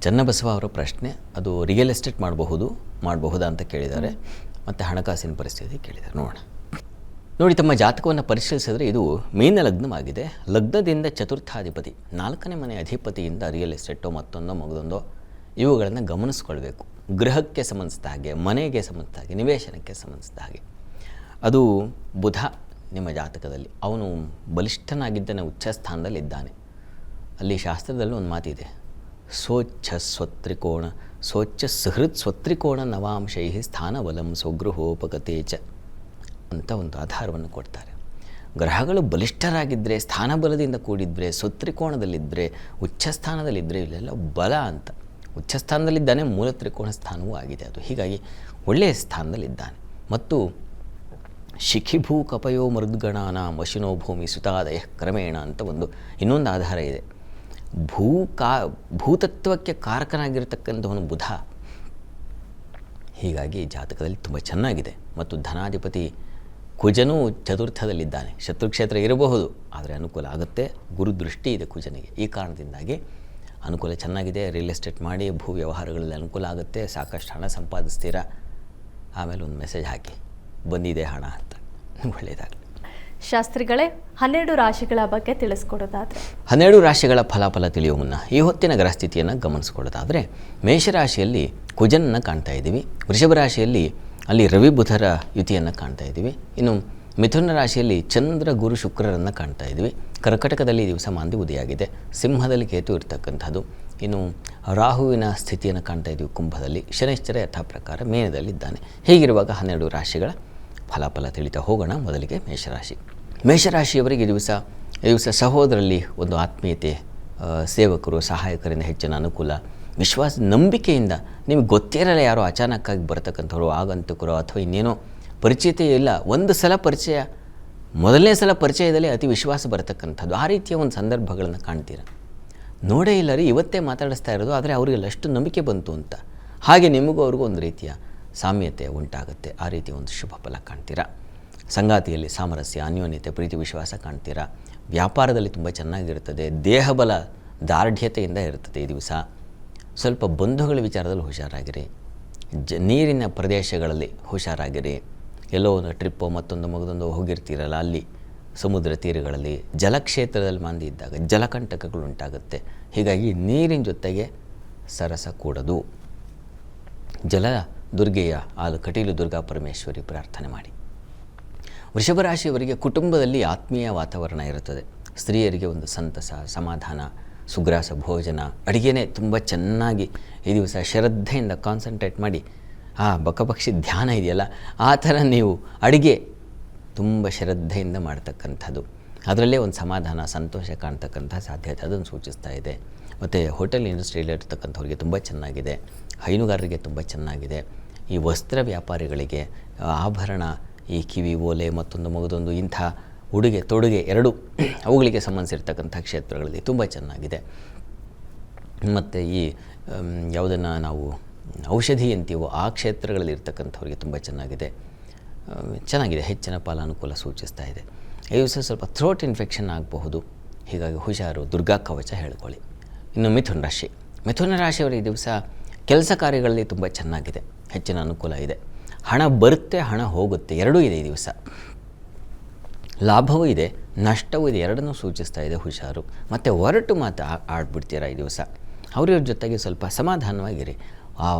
ಚನ್ನಬಸವ ಅವರ ಪ್ರಶ್ನೆ, ಅದು ರಿಯಲ್ ಎಸ್ಟೇಟ್ ಮಾಡಬಹುದಾ ಅಂತ ಕೇಳಿದ್ದಾರೆ, ಮತ್ತು ಹಣಕಾಸಿನ ಪರಿಸ್ಥಿತಿ ಕೇಳಿದ್ದಾರೆ. ನೋಡಿ, ತಮ್ಮ ಜಾತಕವನ್ನು ಪರಿಶೀಲಿಸಿದರೆ ಇದು ಮೀನ ಲಗ್ನವಾಗಿದೆ. ಲಗ್ನದಿಂದ ಚತುರ್ಥಾಧಿಪತಿ 4ನೇ ಮನೆ ಅಧಿಪತಿಯಿಂದ ರಿಯಲ್ ಎಸ್ಟೇಟೋ ಮತ್ತೊಂದೋ ಇವುಗಳನ್ನು ಗಮನಿಸ್ಕೊಳ್ಬೇಕು. ಗೃಹಕ್ಕೆ ಸಂಬಂಧಿಸಿದ ಹಾಗೆ, ಮನೆಗೆ ಸಂಬಂಧಿಸಿದ ಹಾಗೆ, ನಿವೇಶನಕ್ಕೆ ಸಂಬಂಧಿಸಿದ ಹಾಗೆ. ಅದು ಬುಧ ನಿಮ್ಮ ಜಾತಕದಲ್ಲಿ ಅವನು ಬಲಿಷ್ಠನಾಗಿದ್ದಾನೆ, ಉಚ್ಚ ಸ್ಥಾನದಲ್ಲಿದ್ದಾನೆ. ಅಲ್ಲಿ ಶಾಸ್ತ್ರದಲ್ಲಿ ಒಂದು ಮಾತಿದೆ, ಸ್ವಚ್ಛ ಸುಹೃತ್ ಸ್ವತ್ರಿಕೋಣ ನವಾಂಶೈ ಸ್ಥಾನಬಲಂ ಸ್ವಗೃಹೋಪಗತೇಚ ಅಂತ ಒಂದು ಆಧಾರವನ್ನು ಕೊಡ್ತಾರೆ. ಗ್ರಹಗಳು ಬಲಿಷ್ಠರಾಗಿದ್ದರೆ, ಸ್ಥಾನಬಲದಿಂದ ಕೂಡಿದ್ದರೆ, ಸ್ವತ್ರಿಕೋಣದಲ್ಲಿದ್ದರೆ, ಉಚ್ಚಸ್ಥಾನದಲ್ಲಿದ್ದರೆ ಇಲ್ಲೆಲ್ಲ ಬಲ ಅಂತ. ಉಚ್ಚಸ್ಥಾನದಲ್ಲಿದ್ದಾನೆ, ಮೂಲ ತ್ರಿಕೋಣ ಸ್ಥಾನವೂ ಆಗಿದೆ ಅದು. ಹೀಗಾಗಿ ಒಳ್ಳೆಯ ಸ್ಥಾನದಲ್ಲಿದ್ದಾನೆ. ಮತ್ತು ಶಿಖಿಭೂ ಕಪಯೋ ಮೃದ್ಗಣಾನ ವಶಿನೋ ಭೂಮಿ ಸುತಾದಯ ಕ್ರಮೇಣ ಅಂತ ಇನ್ನೊಂದು ಆಧಾರ ಇದೆ. ಭೂತತ್ವಕ್ಕೆ ಕಾರಕನಾಗಿರ್ತಕ್ಕಂಥವನು ಬುಧ. ಹೀಗಾಗಿ ಜಾತಕದಲ್ಲಿ ತುಂಬ ಚೆನ್ನಾಗಿದೆ. ಮತ್ತು ಧನಾಧಿಪತಿ ಕುಜನೂ ಚತುರ್ಥದಲ್ಲಿದ್ದಾನೆ. ಶತ್ರುಕ್ಷೇತ್ರ ಇರಬಹುದು, ಆದರೆ ಅನುಕೂಲ ಆಗುತ್ತೆ. ಗುರುದೃಷ್ಟಿ ಇದೆ ಕುಜನಿಗೆ. ಈ ಕಾರಣದಿಂದಾಗಿ ಅನುಕೂಲ ಚೆನ್ನಾಗಿದೆ. ರಿಯಲ್ ಎಸ್ಟೇಟ್ ಮಾಡಿ ಭೂ ವ್ಯವಹಾರಗಳಲ್ಲಿ ಅನುಕೂಲ ಆಗುತ್ತೆ. ಸಾಕಷ್ಟು ಹಣ ಸಂಪಾದಿಸ್ತೀರಾ. ಆಮೇಲೆ ಒಂದು ಮೆಸೇಜ್ ಹಾಕಿ, ಬಂದಿದೆ ಹಣ ಅಂತ. ಒಳ್ಳೆಯದಾಗಲಿ. ಶಾಸ್ತ್ರಿಗಳೇ, 12 ರಾಶಿಗಳ ಬಗ್ಗೆ ತಿಳಿಸ್ಕೊಡೋದಾದರೆ? 12 ರಾಶಿಗಳ ಫಲಾಫಲ ತಿಳಿಯುವ ಮುನ್ನ ಈ ಹೊತ್ತಿನ ಗ್ರಹಸ್ಥಿತಿಯನ್ನು ಗಮನಿಸ್ಕೊಳ್ಳೋದಾದರೆ, ಮೇಷರಾಶಿಯಲ್ಲಿ ಕುಜನನ್ನು ಕಾಣ್ತಾ ಇದ್ದೀವಿ. ವೃಷಭ ರಾಶಿಯಲ್ಲಿ ಅಲ್ಲಿ ರವಿ ಬುಧರ ಯುತಿಯನ್ನು ಕಾಣ್ತಾ ಇದ್ದೀವಿ. ಇನ್ನು ಮಿಥುನ ರಾಶಿಯಲ್ಲಿ ಚಂದ್ರ ಗುರು ಶುಕ್ರರನ್ನು ಕಾಣ್ತಾ ಇದ್ದೀವಿ. ಕರ್ಕಟಕದಲ್ಲಿ ಈ ದಿವಸ ಮಾಂದಿ ಉದಯಾಗಿದೆ. ಸಿಂಹದಲ್ಲಿ ಕೇತು ಇರ್ತಕ್ಕಂಥದ್ದು. ಇನ್ನು ರಾಹುವಿನ ಸ್ಥಿತಿಯನ್ನು ಕಾಣ್ತಾ ಇದ್ದೀವಿ ಕುಂಭದಲ್ಲಿ. ಶನೈಶ್ಚರ ಯಥಾ ಪ್ರಕಾರ ಮೇನದಲ್ಲಿದ್ದಾನೆ. ಹೀಗಿರುವಾಗ 12 ರಾಶಿಗಳ ಫಲಾಫಲ ತಿಳಿತಾ ಹೋಗೋಣ. ಮೊದಲಿಗೆ ಮೇಷರಾಶಿಯವರಿಗೆ ಈ ದಿವಸ ಸಹೋದರಲ್ಲಿ ಒಂದು ಆತ್ಮೀಯತೆ, ಸೇವಕರು, ಸಹಾಯಕರಿಂದ ಹೆಚ್ಚಿನ ಅನುಕೂಲ, ವಿಶ್ವಾಸ, ನಂಬಿಕೆಯಿಂದ ನಿಮಗೆ ಗೊತ್ತಿರಲ್ಲ ಯಾರೋ ಅಚಾನಕ್ಕಾಗಿ ಬರ್ತಕ್ಕಂಥವ್ರು, ಆಗಂತಕರು ಅಥವಾ ಇನ್ನೇನೋ ಪರಿಚಿತ ಇಲ್ಲ, ಒಂದು ಸಲ ಪರಿಚಯ, ಮೊದಲನೇ ಸಲ ಪರಿಚಯದಲ್ಲಿ ಅತಿ ವಿಶ್ವಾಸ ಬರತಕ್ಕಂಥದ್ದು. ಆ ರೀತಿಯ ಒಂದು ಸಂದರ್ಭಗಳನ್ನು ಕಾಣ್ತೀರ. ನೋಡೇ ಇಲ್ಲ ರೀ, ಇವತ್ತೇ ಮಾತಾಡಿಸ್ತಾ ಇರೋದು, ಆದರೆ ಅವರಿಗೆಲ್ಲ ಅಷ್ಟು ನಂಬಿಕೆ ಬಂತು ಅಂತ. ಹಾಗೆ ನಿಮಗೂ ಅವ್ರಿಗೂ ಒಂದು ರೀತಿಯ ಸಾಮ್ಯತೆ ಉಂಟಾಗುತ್ತೆ. ಆ ರೀತಿಯ ಒಂದು ಶುಭ ಫಲ ಕಾಣ್ತೀರಾ. ಸಂಗಾತಿಯಲ್ಲಿ ಸಾಮರಸ್ಯ, ಅನ್ಯೋನ್ಯತೆ, ಪ್ರೀತಿ, ವಿಶ್ವಾಸ ಕಾಣ್ತೀರಾ. ವ್ಯಾಪಾರದಲ್ಲಿ ತುಂಬ ಚೆನ್ನಾಗಿರ್ತದೆ. ದೇಹಬಲ ದಾರ್ಢ್ಯತೆಯಿಂದ ಇರ್ತದೆ ಈ ದಿವಸ. ಸ್ವಲ್ಪ ಬಂಧುಗಳ ವಿಚಾರದಲ್ಲಿ ಹುಷಾರಾಗಿರಿ. ನೀರಿನ ಪ್ರದೇಶಗಳಲ್ಲಿ ಹುಷಾರಾಗಿರಿ. ಎಲ್ಲೋ ಒಂದು ಟ್ರಿಪ್ಪೋ ಮತ್ತೊಂದು ಹೋಗಿರ್ತೀರಲ್ಲ, ಅಲ್ಲಿ ಸಮುದ್ರ ತೀರಗಳಲ್ಲಿ, ಜಲಕ್ಷೇತ್ರದಲ್ಲಿ ಮಂದಿ ಇದ್ದಾಗ ಜಲಕಂಟಕಗಳು ಉಂಟಾಗುತ್ತೆ. ಹೀಗಾಗಿ ನೀರಿನ ಜೊತೆಗೆ ಸರಸ ಕೂಡದು. ಜಲ ದುರ್ಗೆಯ ಕಟೀಲು ದುರ್ಗಾ ಪರಮೇಶ್ವರಿ ಪ್ರಾರ್ಥನೆ ಮಾಡಿ. ವೃಷಭ ರಾಶಿಯವರಿಗೆ ಕುಟುಂಬದಲ್ಲಿ ಆತ್ಮೀಯ ವಾತಾವರಣ ಇರುತ್ತದೆ. ಸ್ತ್ರೀಯರಿಗೆ ಒಂದು ಸಂತಸ, ಸಮಾಧಾನ, ಸುಗ್ರಾಸ ಭೋಜನ, ಅಡುಗೆನೇ ತುಂಬ ಚೆನ್ನಾಗಿ ಈ ದಿವಸ ಶ್ರದ್ಧೆಯಿಂದ ಕಾನ್ಸಂಟ್ರೇಟ್ ಮಾಡಿ. ಬಕಪಕ್ಷಿ ಧ್ಯಾನ ಇದೆಯಲ್ಲ, ಆ ಥರ ನೀವು ಅಡುಗೆ ತುಂಬ ಶ್ರದ್ಧೆಯಿಂದ ಮಾಡ್ತಕ್ಕಂಥದ್ದು. ಅದರಲ್ಲೇ ಒಂದು ಸಮಾಧಾನ, ಸಂತೋಷ ಕಾಣ್ತಕ್ಕಂಥ ಸಾಧ್ಯತೆ ಅದನ್ನು ಸೂಚಿಸ್ತಾ ಇದೆ. ಮತ್ತು ಹೋಟೆಲ್ ಇಂಡಸ್ಟ್ರಿಯಲ್ಲಿ ಇರ್ತಕ್ಕಂಥವ್ರಿಗೆ ತುಂಬ ಚೆನ್ನಾಗಿದೆ. ಹೈನುಗಾರರಿಗೆ ತುಂಬ ಚೆನ್ನಾಗಿದೆ. ಈ ವಸ್ತ್ರ ವ್ಯಾಪಾರಿಗಳಿಗೆ ಆಭರಣ, ಈ ಕಿವಿ ಓಲೆ ಮತ್ತೊಂದು ಇಂಥ ಉಡುಗೆ ತೊಡುಗೆ ಎರಡೂ ಅವುಗಳಿಗೆ ಸಂಬಂಧಿಸಿರ್ತಕ್ಕಂಥ ಕ್ಷೇತ್ರಗಳಲ್ಲಿ ತುಂಬ ಚೆನ್ನಾಗಿದೆ. ಮತ್ತು ಈ ಯಾವುದನ್ನು ನಾವು ಔಷಧಿ ಅಂತೀವೋ ಆ ಕ್ಷೇತ್ರಗಳಲ್ಲಿ ಇರ್ತಕ್ಕಂಥವ್ರಿಗೆ ತುಂಬ ಚೆನ್ನಾಗಿದೆ. ಹೆಚ್ಚಿನ ಫಲಾನುಕೂಲ ಸೂಚಿಸ್ತಾ ಇದೆ. ಈ ದಿವಸ ಸ್ವಲ್ಪ ಥ್ರೋಟ್ ಇನ್ಫೆಕ್ಷನ್ ಆಗಬಹುದು. ಹೀಗಾಗಿ ಹುಷಾರು, ದುರ್ಗಾ ಕವಚ ಹೇಳ್ಕೊಳ್ಳಿ. ಇನ್ನು ಮಿಥುನ ರಾಶಿಯವರಿಗೆ ಈ ದಿವಸ ಕೆಲಸ ಕಾರ್ಯಗಳಲ್ಲಿ ತುಂಬ ಚೆನ್ನಾಗಿದೆ. ಹೆಚ್ಚಿನ ಅನುಕೂಲ ಇದೆ. ಹಣ ಬರುತ್ತೆ, ಹಣ ಹೋಗುತ್ತೆ, ಎರಡೂ ಇದೆ ಈ ದಿವಸ. ಲಾಭವೂ ಇದೆ, ನಷ್ಟವೂ ಇದೆ, ಎರಡನ್ನೂ ಸೂಚಿಸ್ತಾ ಇದೆ. ಹುಷಾರು. ಮತ್ತು ಹೊರಟು ಮಾತು ಆಡ್ಬಿಡ್ತೀರ ಈ ದಿವಸ. ಅವ್ರ ಜೊತೆಗೆ ಸ್ವಲ್ಪ ಸಮಾಧಾನವಾಗಿರಿ.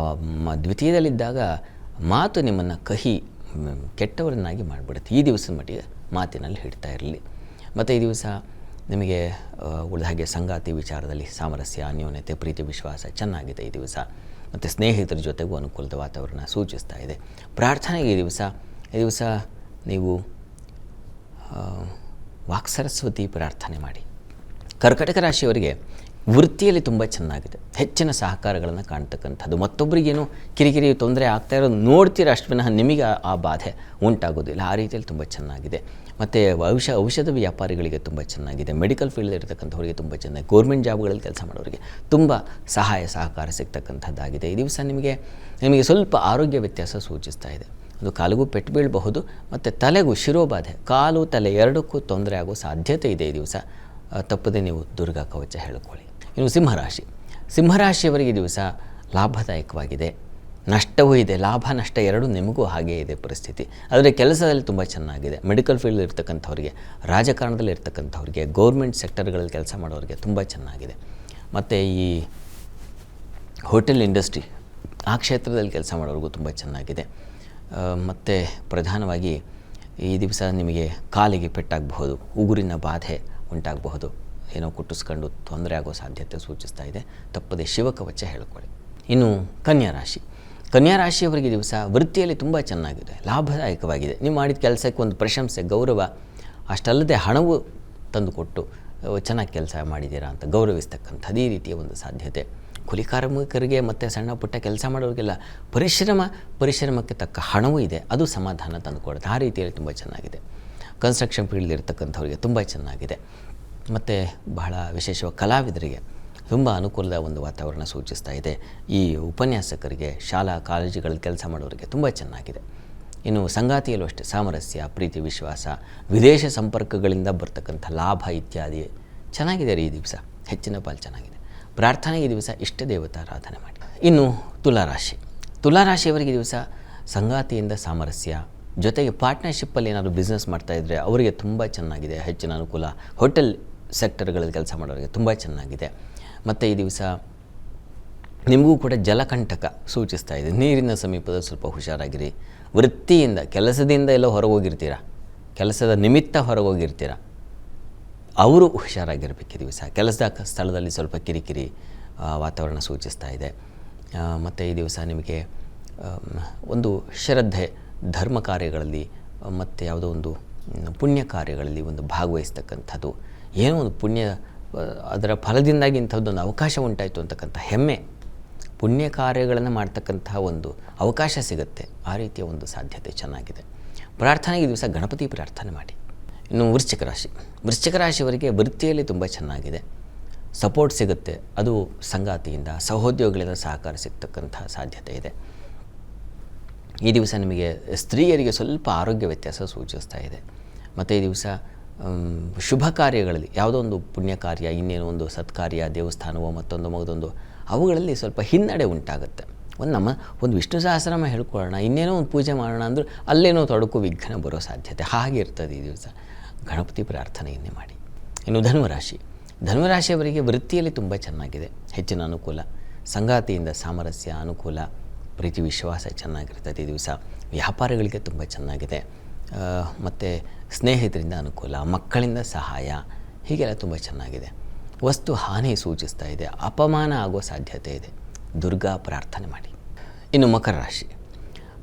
ದ್ವಿತೀಯದಲ್ಲಿದ್ದಾಗ ಮಾತು ನಿಮ್ಮನ್ನು ಕೆಟ್ಟವರನ್ನಾಗಿ ಮಾಡಿಬಿಡುತ್ತೆ. ಈ ದಿವಸದ ಮಟ್ಟಿಗೆ ಮಾತಿನಲ್ಲಿ ಹಿಡ್ತಾ ಇರಲಿ. ಮತ್ತು ಈ ದಿವಸ ನಿಮಗೆ ಉಳಿದ ಹಾಗೆ ಸಂಗಾತಿ ವಿಚಾರದಲ್ಲಿ ಸಾಮರಸ್ಯ, ಅನ್ಯೋನ್ಯತೆ, ಪ್ರೀತಿ, ವಿಶ್ವಾಸ ಚೆನ್ನಾಗಿದೆ ಈ ದಿವಸ. ಮತ್ತು ಸ್ನೇಹಿತರ ಜೊತೆಗೂ ಅನುಕೂಲದ ವಾತಾವರಣ ಸೂಚಿಸ್ತಾ ಇದೆ. ಪ್ರಾರ್ಥನೆಗೆ ಈ ದಿವಸ ನೀವು ವಾಕ್ಸರಸ್ವತಿ ಪ್ರಾರ್ಥನೆ ಮಾಡಿ. ಕರ್ಕಟಕ ರಾಶಿಯವರಿಗೆ ವೃತ್ತಿಯಲ್ಲಿ ತುಂಬ ಚೆನ್ನಾಗಿದೆ, ಹೆಚ್ಚಿನ ಸಹಕಾರಗಳನ್ನು ಕಾಣ್ತಕ್ಕಂಥದ್ದು. ಮತ್ತೊಬ್ಬರಿಗೇನು ಕಿರಿಕಿರಿ ತೊಂದರೆ ಆಗ್ತಾ ಇರೋದು ನೋಡ್ತೀರ ಅಷ್ಟು ವಿನಃ ನಿಮಗೆ ಆ ಬಾಧೆ ಉಂಟಾಗೋದಿಲ್ಲ. ಆ ರೀತಿಯಲ್ಲಿ ತುಂಬ ಚೆನ್ನಾಗಿದೆ. ಮತ್ತು ಔಷಧ ವ್ಯಾಪಾರಿಗಳಿಗೆ ತುಂಬ ಚೆನ್ನಾಗಿದೆ. ಮೆಡಿಕಲ್ ಫೀಲ್ಡ್ ಇರತಕ್ಕಂಥವ್ರಿಗೆ ತುಂಬ ಚೆನ್ನಾಗಿ, ಗೌರ್ಮೆಂಟ್ ಜಾಬ್ಗಳಲ್ಲಿ ಕೆಲಸ ಮಾಡೋರಿಗೆ ತುಂಬ ಸಹಾಯ ಸಹಕಾರ ಸಿಗ್ತಕ್ಕಂಥದ್ದಾಗಿದೆ. ಈ ದಿವಸ ನಿಮಗೆ ಸ್ವಲ್ಪ ಆರೋಗ್ಯ ವ್ಯತ್ಯಾಸ ಸೂಚಿಸ್ತಾ ಇದೆ. ಒಂದು ಕಾಲಿಗೂ ಪೆಟ್ಟು ಬೀಳಬಹುದು ಮತ್ತು ತಲೆಗೂ ಶಿರೋಬಾಧೆ, ಕಾಲು ತಲೆ ಎರಡಕ್ಕೂ ತೊಂದರೆ ಆಗೋ ಸಾಧ್ಯತೆ ಇದೆ ಈ ದಿವಸ. ತಪ್ಪದೆ ನೀವು ದುರ್ಗಾ ಕವಚ ಹೇಳಿಕೊಳ್ಳಿ. ಇನ್ನು ಸಿಂಹರಾಶಿಯವರಿಗೆ ಈ ದಿವಸ ಲಾಭದಾಯಕವಾಗಿದೆ, ನಷ್ಟವೂ ಇದೆ. ಲಾಭ ನಷ್ಟ ಎರಡೂ ನಿಮಗೂ ಹಾಗೇ ಇದೆ ಪರಿಸ್ಥಿತಿ. ಆದರೆ ಕೆಲಸದಲ್ಲಿ ತುಂಬ ಚೆನ್ನಾಗಿದೆ. ಮೆಡಿಕಲ್ ಫೀಲ್ಡ್ ಇರ್ತಕ್ಕಂಥವ್ರಿಗೆ, ರಾಜಕಾರಣದಲ್ಲಿ ಇರ್ತಕ್ಕಂಥವ್ರಿಗೆ, ಗೌರ್ಮೆಂಟ್ ಸೆಕ್ಟರ್ಗಳಲ್ಲಿ ಕೆಲಸ ಮಾಡೋರಿಗೆ ತುಂಬ ಚೆನ್ನಾಗಿದೆ. ಮತ್ತು ಈ ಹೋಟೆಲ್ ಇಂಡಸ್ಟ್ರಿ ಆ ಕ್ಷೇತ್ರದಲ್ಲಿ ಕೆಲಸ ಮಾಡೋರಿಗೂ ತುಂಬ ಚೆನ್ನಾಗಿದೆ. ಮತ್ತು ಪ್ರಧಾನವಾಗಿ ಈ ದಿವಸ ನಿಮಗೆ ಕಾಲಿಗೆ ಪೆಟ್ಟಾಗಬಹುದು, ಉಗುರಿನ ಬಾಧೆ ಉಂಟಾಗಬಹುದು, ಏನೋ ಕುಟ್ಟಿಸ್ಕೊಂಡು ತೊಂದರೆ ಆಗೋ ಸಾಧ್ಯತೆ ಸೂಚಿಸ್ತಾ ಇದೆ. ತಪ್ಪದೆ ಶಿವಕವಚ ಹೇಳ್ಕೊಳ್ಳಿ. ಇನ್ನು ಕನ್ಯಾ ರಾಶಿಯವರಿಗೆ ದಿವಸ ವೃತ್ತಿಯಲ್ಲಿ ತುಂಬ ಚೆನ್ನಾಗಿದೆ, ಲಾಭದಾಯಕವಾಗಿದೆ. ನೀವು ಮಾಡಿದ ಕೆಲಸಕ್ಕೆ ಒಂದು ಪ್ರಶಂಸೆ, ಗೌರವ, ಅಷ್ಟಲ್ಲದೆ ಹಣವು ತಂದುಕೊಟ್ಟು ಚೆನ್ನಾಗಿ ಕೆಲಸ ಮಾಡಿದ್ದೀರಾ ಅಂತ ಗೌರವಿಸ್ತಕ್ಕಂಥದ್ದು ಈ ರೀತಿಯ ಒಂದು ಸಾಧ್ಯತೆ. ಕೂಲಿ ಕಾರ್ಮಿಕರಿಗೆ ಮತ್ತು ಸಣ್ಣ ಪುಟ್ಟ ಕೆಲಸ ಮಾಡೋರಿಗೆಲ್ಲ ಪರಿಶ್ರಮಕ್ಕೆ ತಕ್ಕ ಹಣವೂ ಇದೆ, ಅದು ಸಮಾಧಾನ ತಂದುಕೊಡುತ್ತೆ. ಆ ರೀತಿಯಲ್ಲಿ ತುಂಬ ಚೆನ್ನಾಗಿದೆ. ಕನ್ಸ್ಟ್ರಕ್ಷನ್ ಫೀಲ್ಡ್ ಇರ್ತಕ್ಕಂಥವ್ರಿಗೆ ತುಂಬ ಚೆನ್ನಾಗಿದೆ. ಮತ್ತು ಬಹಳ ವಿಶೇಷವಾಗಿ ಕಲಾವಿದರಿಗೆ ತುಂಬ ಅನುಕೂಲದ ಒಂದು ವಾತಾವರಣ ಸೂಚಿಸ್ತಾ ಇದೆ. ಈ ಉಪನ್ಯಾಸಕರಿಗೆ, ಶಾಲಾ ಕಾಲೇಜುಗಳಲ್ಲಿ ಕೆಲಸ ಮಾಡೋರಿಗೆ ತುಂಬ ಚೆನ್ನಾಗಿದೆ. ಇನ್ನು ಸಂಗಾತಿಯಲ್ಲೂ ಅಷ್ಟೇ ಸಾಮರಸ್ಯ, ಪ್ರೀತಿ, ವಿಶ್ವಾಸ, ವಿದೇಶ ಸಂಪರ್ಕಗಳಿಂದ ಬರ್ತಕ್ಕಂಥ ಲಾಭ ಇತ್ಯಾದಿ ಚೆನ್ನಾಗಿದೆ ರೀ ಈ ದಿವಸ, ಹೆಚ್ಚಿನ ಪಾಲು ಚೆನ್ನಾಗಿದೆ. ಪ್ರಾರ್ಥನೆಗೆ ಈ ದಿವಸ ಇಷ್ಟ ದೇವತಾರಾಧನೆ ಮಾಡಿ. ಇನ್ನು ತುಲಾರಾಶಿಯವರಿಗೆ ಈ ದಿವಸ ಸಂಗಾತಿಯಿಂದ ಸಾಮರಸ್ಯ, ಜೊತೆಗೆ ಪಾರ್ಟ್ನರ್ಶಿಪ್ಪಲ್ಲಿ ಏನಾದರೂ ಬಿಸ್ನೆಸ್ ಮಾಡ್ತಾಯಿದ್ರೆ ಅವರಿಗೆ ತುಂಬ ಚೆನ್ನಾಗಿದೆ, ಹೆಚ್ಚಿನ ಅನುಕೂಲ. ಹೋಟೆಲ್ ಸೆಕ್ಟರ್ಗಳಲ್ಲಿ ಕೆಲಸ ಮಾಡೋರಿಗೆ ತುಂಬ ಚೆನ್ನಾಗಿದೆ. ಮತ್ತು ಈ ದಿವಸ ನಿಮಗೂ ಕೂಡ ಜಲಕಂಟಕ ಸೂಚಿಸ್ತಾ ಇದೆ. ನೀರಿನ ಸಮೀಪದಲ್ಲಿ ಸ್ವಲ್ಪ ಹುಷಾರಾಗಿರಿ. ವೃತ್ತಿಯಿಂದ, ಕೆಲಸದಿಂದ ಎಲ್ಲೋ ಹೊರಗೋಗಿರ್ತೀರ, ಕೆಲಸದ ನಿಮಿತ್ತ ಹೊರಗೋಗಿರ್ತೀರ, ಅವರು ಹುಷಾರಾಗಿರಬೇಕು ಈ ದಿವಸ. ಕೆಲಸದ ಸ್ಥಳದಲ್ಲಿ ಸ್ವಲ್ಪ ಕಿರಿಕಿರಿ ವಾತಾವರಣ ಸೂಚಿಸ್ತಾ ಇದೆ. ಮತ್ತು ಈ ದಿವಸ ನಿಮಗೆ ಒಂದು ಶ್ರದ್ಧೆ, ಧರ್ಮ ಕಾರ್ಯಗಳಲ್ಲಿ ಮತ್ತು ಯಾವುದೋ ಒಂದು ಪುಣ್ಯ ಕಾರ್ಯಗಳಲ್ಲಿ ಒಂದು ಭಾಗವಹಿಸ್ತಕ್ಕಂಥದ್ದು, ಏನೋ ಒಂದು ಪುಣ್ಯ, ಅದರ ಫಲದಿಂದಾಗಿ ಇಂಥದ್ದೊಂದು ಅವಕಾಶ ಉಂಟಾಯಿತು ಅಂತಕ್ಕಂಥ ಹೆಮ್ಮೆ, ಪುಣ್ಯ ಕಾರ್ಯಗಳನ್ನು ಮಾಡ್ತಕ್ಕಂಥ ಒಂದು ಅವಕಾಶ ಸಿಗುತ್ತೆ. ಆ ರೀತಿಯ ಒಂದು ಸಾಧ್ಯತೆ ಚೆನ್ನಾಗಿದೆ. ಪ್ರಾರ್ಥನೆಗೆ ಈ ದಿವಸ ಗಣಪತಿ ಪ್ರಾರ್ಥನೆ ಮಾಡಿ. ಇನ್ನು ವೃಶ್ಚಿಕ ರಾಶಿಯವರಿಗೆ ವೃತ್ತಿಯಲ್ಲಿ ತುಂಬ ಚೆನ್ನಾಗಿದೆ, ಸಪೋರ್ಟ್ ಸಿಗುತ್ತೆ. ಅದು ಸಂಗಾತಿಯಿಂದ, ಸಹೋದ್ಯೋಗಿಗಳಿಂದ ಸಹಕಾರ ಸಿಗ್ತಕ್ಕಂಥ ಸಾಧ್ಯತೆ ಇದೆ. ಈ ದಿವಸ ನಿಮಗೆ ಸ್ತ್ರೀಯರಿಗೆ ಸ್ವಲ್ಪ ಆರೋಗ್ಯ ವ್ಯತ್ಯಾಸ ಸೂಚಿಸ್ತಾ ಇದೆ. ಮತ್ತು ಈ ದಿವಸ ಶುಭ ಕಾರ್ಯಗಳಲ್ಲಿ, ಯಾವುದೋ ಒಂದು ಪುಣ್ಯ ಕಾರ್ಯ, ಇನ್ನೇನೋ ಒಂದು ಸತ್ಕಾರ್ಯ, ದೇವಸ್ಥಾನವೋ ಮತ್ತೊಂದು ಅವುಗಳಲ್ಲಿ ಸ್ವಲ್ಪ ಹಿನ್ನಡೆ ಉಂಟಾಗುತ್ತೆ. ಒಂದು ವಿಷ್ಣು ಸಹಸ್ರನಾಮ ಹೇಳ್ಕೊಳ್ಳೋಣ, ಇನ್ನೇನೋ ಒಂದು ಪೂಜೆ ಮಾಡೋಣ ಅಂದರೂ ಅಲ್ಲೇನೋ ತೊಡಕು, ವಿಘ್ನ ಬರೋ ಸಾಧ್ಯತೆ ಹಾಗೆ ಇರ್ತದೆ ಈ ದಿವಸ. ಗಣಪತಿ ಪ್ರಾರ್ಥನೆಯನ್ನೇ ಮಾಡಿ. ಇನ್ನು ಧನುರಾಶಿಯವರಿಗೆ ವೃತ್ತಿಯಲ್ಲಿ ತುಂಬ ಚೆನ್ನಾಗಿದೆ, ಹೆಚ್ಚಿನ ಅನುಕೂಲ. ಸಂಗಾತಿಯಿಂದ ಸಾಮರಸ್ಯ, ಅನುಕೂಲ, ಪ್ರೀತಿ, ವಿಶ್ವಾಸ ಚೆನ್ನಾಗಿರ್ತದೆ ಈ ದಿವಸ. ವ್ಯಾಪಾರಗಳಿಗೆ ತುಂಬ ಚೆನ್ನಾಗಿದೆ. ಮತ್ತು ಸ್ನೇಹಿತರಿಂದ ಅನುಕೂಲ, ಮಕ್ಕಳಿಂದ ಸಹಾಯ, ಹೀಗೆಲ್ಲ ತುಂಬ ಚೆನ್ನಾಗಿದೆ. ವಸ್ತು ಹಾನಿ ಸೂಚಿಸ್ತಾ ಇದೆ, ಅಪಮಾನ ಆಗೋ ಸಾಧ್ಯತೆ ಇದೆ. ದುರ್ಗಾ ಪ್ರಾರ್ಥನೆ ಮಾಡಿ. ಇನ್ನು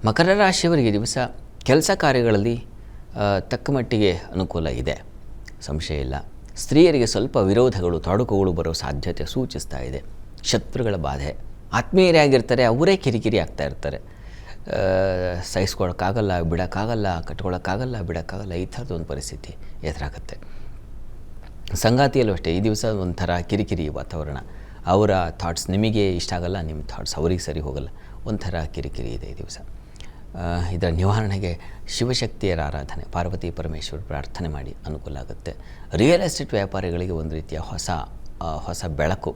ಮಕರ ರಾಶಿಯವರಿಗೆ ದಿವಸ ಕೆಲಸ ಕಾರ್ಯಗಳಲ್ಲಿ ತಕ್ಕ ಮಟ್ಟಿಗೆ ಅನುಕೂಲ ಇದೆ, ಸಂಶಯ ಇಲ್ಲ. ಸ್ತ್ರೀಯರಿಗೆ ಸ್ವಲ್ಪ ವಿರೋಧಗಳು, ತೊಡಕುಗಳು ಬರೋ ಸಾಧ್ಯತೆ ಸೂಚಿಸ್ತಾ ಇದೆ. ಶತ್ರುಗಳ ಬಾಧೆ, ಆತ್ಮೀಯರೇ ಆಗಿರ್ತಾರೆ, ಅವರೇ ಕಿರಿಕಿರಿ ಆಗ್ತಾ ಇರ್ತಾರೆ. ಸಹಿಸ್ಕೊಳಕ್ಕಾಗಲ್ಲ, ಬಿಡೋಕ್ಕಾಗಲ್ಲ, ಕಟ್ಕೊಳ್ಳೋಕ್ಕಾಗಲ್ಲ, ಬಿಡೋಕ್ಕಾಗಲ್ಲ, ಈ ಥರದೊಂದು ಪರಿಸ್ಥಿತಿ ಎದುರಾಗುತ್ತೆ. ಸಂಗಾತಿಯಲ್ಲೂ ಅಷ್ಟೇ ಈ ದಿವಸ ಒಂಥರ ಕಿರಿಕಿರಿ ವಾತಾವರಣ. ಅವರ ಥಾಟ್ಸ್ ನಿಮಗೆ ಇಷ್ಟ ಆಗಲ್ಲ, ನಿಮ್ಮ ಥಾಟ್ಸ್ ಅವರಿಗೆ ಸರಿ ಹೋಗಲ್ಲ, ಒಂಥರ ಕಿರಿಕಿರಿ ಇದೆ ಈ ದಿವಸ. ಇದರ ನಿವಾರಣೆಗೆ ಶಿವಶಕ್ತಿಯರ ಆರಾಧನೆ, ಪಾರ್ವತಿ ಪರಮೇಶ್ವರ ಪ್ರಾರ್ಥನೆ ಮಾಡಿ ಅನುಕೂಲ ಆಗುತ್ತೆ. ರಿಯಲ್ ಎಸ್ಟೇಟ್ ವ್ಯಾಪಾರಿಗಳಿಗೆ ಒಂದು ರೀತಿಯ ಹೊಸ ಬೆಳಕು,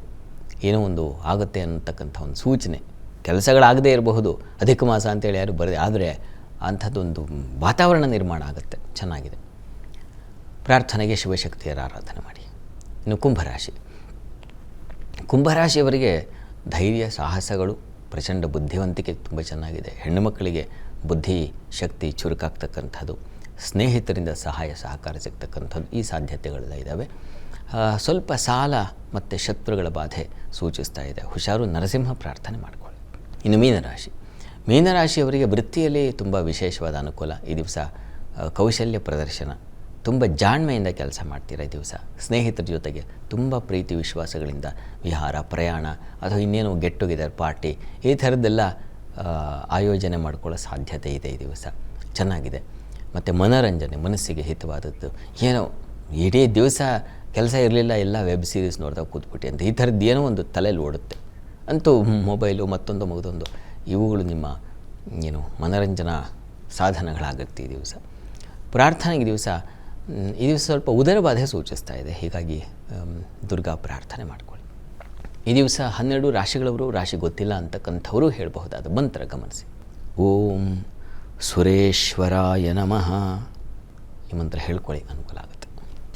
ಏನೋ ಒಂದು ಆಗುತ್ತೆ ಅನ್ನತಕ್ಕಂಥ ಒಂದು ಸೂಚನೆ. ಕೆಲಸಗಳಾಗದೇ ಇರಬಹುದು, ಅಧಿಕ ಮಾಸ ಅಂತೇಳಿ ಯಾರು ಬರದೆ, ಆದರೆ ಅಂಥದ್ದೊಂದು ವಾತಾವರಣ ನಿರ್ಮಾಣ ಆಗುತ್ತೆ, ಚೆನ್ನಾಗಿದೆ. ಪ್ರಾರ್ಥನೆಗೆ ಶಿವಶಕ್ತಿಯರ ಆರಾಧನೆ ಮಾಡಿ. ಇನ್ನು ಕುಂಭರಾಶಿಯವರಿಗೆ ಧೈರ್ಯ, ಸಾಹಸಗಳು, ಪ್ರಚಂಡ ಬುದ್ಧಿವಂತಿಕೆ ತುಂಬ ಚೆನ್ನಾಗಿದೆ. ಹೆಣ್ಣು ಮಕ್ಕಳಿಗೆ ಬುದ್ಧಿ ಶಕ್ತಿ ಚುರುಕಾಗ್ತಕ್ಕಂಥದ್ದು, ಸ್ನೇಹಿತರಿಂದ ಸಹಾಯ ಸಹಕಾರ ಸಿಗ್ತಕ್ಕಂಥದ್ದು, ಈ ಸಾಧ್ಯತೆಗಳೆಲ್ಲ ಇದ್ದಾವೆ. ಸ್ವಲ್ಪ ಸಾಲ ಮತ್ತು ಶತ್ರುಗಳ ಬಾಧೆ ಸೂಚಿಸ್ತಾ ಇದೆ. ಹುಷಾರು, ನರಸಿಂಹ ಪ್ರಾರ್ಥನೆ ಮಾಡಿಕೊಳ್ಳಿ. ಇನ್ನು ಮೀನರಾಶಿಯವರಿಗೆ ವೃತ್ತಿಯಲ್ಲಿ ತುಂಬ ವಿಶೇಷವಾದ ಅನುಕೂಲ. ಈ ದಿವಸ ಕೌಶಲ್ಯ ಪ್ರದರ್ಶನ, ತುಂಬ ಜಾಣ್ಮೆಯಿಂದ ಕೆಲಸ ಮಾಡ್ತೀರಾ ಈ ದಿವಸ. ಸ್ನೇಹಿತರ ಜೊತೆಗೆ ತುಂಬ ಪ್ರೀತಿ ವಿಶ್ವಾಸಗಳಿಂದ ವಿಹಾರ, ಪ್ರಯಾಣ ಅಥವಾ ಇನ್ನೇನು ಗೆಟ್ ಟುಗೆದರ್ ಪಾರ್ಟಿ ಈ ಥರದ್ದೆಲ್ಲ ಆಯೋಜನೆ ಮಾಡ್ಕೊಳ್ಳೋ ಸಾಧ್ಯತೆ ಇದೆ ಈ ದಿವಸ. ಚೆನ್ನಾಗಿದೆ. ಮತ್ತು ಮನೋರಂಜನೆ, ಮನಸ್ಸಿಗೆ ಹಿತವಾದದ್ದು. ಏನೋ ಇಡೀ ದಿವಸ ಕೆಲಸ ಇರಲಿಲ್ಲ, ಎಲ್ಲ ವೆಬ್ ಸೀರೀಸ್ ನೋಡ್ದಾಗ ಕೂತ್ಬಿಟ್ಟು ಅಂತ ಈ ಥರದ್ದು ಏನೋ ಒಂದು ತಲೆಯಲ್ಲಿ ಓಡುತ್ತೆ. ಅಂತೂ ಮೊಬೈಲು ಮತ್ತೊಂದು ಇವುಗಳು ನಿಮ್ಮ ಮನೋರಂಜನಾ ಸಾಧನಗಳಾಗುತ್ತೆ ಈ ದಿವಸ. ಪ್ರಾರ್ಥನೆಗೆ ಈ ದಿವಸ ಸ್ವಲ್ಪ ಉದರ ಬಾಧೆ ಸೂಚಿಸ್ತಾ ಇದೆ. ಹೀಗಾಗಿ ದುರ್ಗಾ ಪ್ರಾರ್ಥನೆ ಮಾಡಿಕೊಳ್ಳಿ. ಈ ದಿವಸ 12 ರಾಶಿಗಳವರು, ರಾಶಿ ಗೊತ್ತಿಲ್ಲ ಅಂತಕ್ಕಂಥವರು ಹೇಳಬಹುದಾದ ಮಂತ್ರ ಗಮನಿಸಿ. ಓಂ ಸುರೇಶ್ವರಾಯ ನಮಃ. ಈ ಮಂತ್ರ ಹೇಳ್ಕೊಳ್ಳಿ, ಅನುಕೂಲ ಆಗುತ್ತೆ.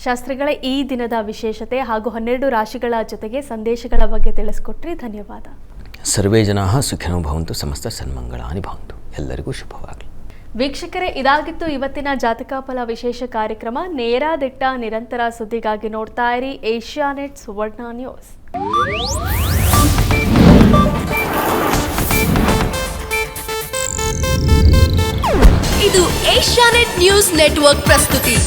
ಶಾಸ್ತ್ರಿಗಳೇ, ಈ ದಿನದ ವಿಶೇಷತೆ ಹಾಗೂ 12 ರಾಶಿಗಳ ಜೊತೆಗೆ ಸಂದೇಶಗಳ ಬಗ್ಗೆ ತಿಳಿಸ್ಕೊಟ್ರಿ. ಧನ್ಯವಾದ. ಸರ್ವೇ ಜನಾಃ ಸುಖಿನೋ ಭವಂತು, ಸಮಸ್ತ ಸನ್ಮಂಗಳಾನಿ ಭವಂತು. ಎಲ್ಲರಿಗೂ ಶುಭವಾಗಲಿ. ವೀಕ್ಷಕರೇ, ಇದಾಗಿತ್ತು ಇವತ್ತಿನ ಜಾತಕ ಫಲ ವಿಶೇಷ ಕಾರ್ಯಕ್ರಮ. ನೇರ ದಿಟ್ಟ ನಿರಂತರ ಸುದ್ದಿಗಾಗಿ ನೋಡ್ತಾ ಇರಿ ಏಷ್ಯಾನೆಟ್ ಸುವರ್ಣ ನ್ಯೂಸ್. ಇದು ಏಷ್ಯಾನೆಟ್ ನ್ಯೂಸ್ ನೆಟ್ವರ್ಕ್ ಪ್ರಸ್ತುತಿ.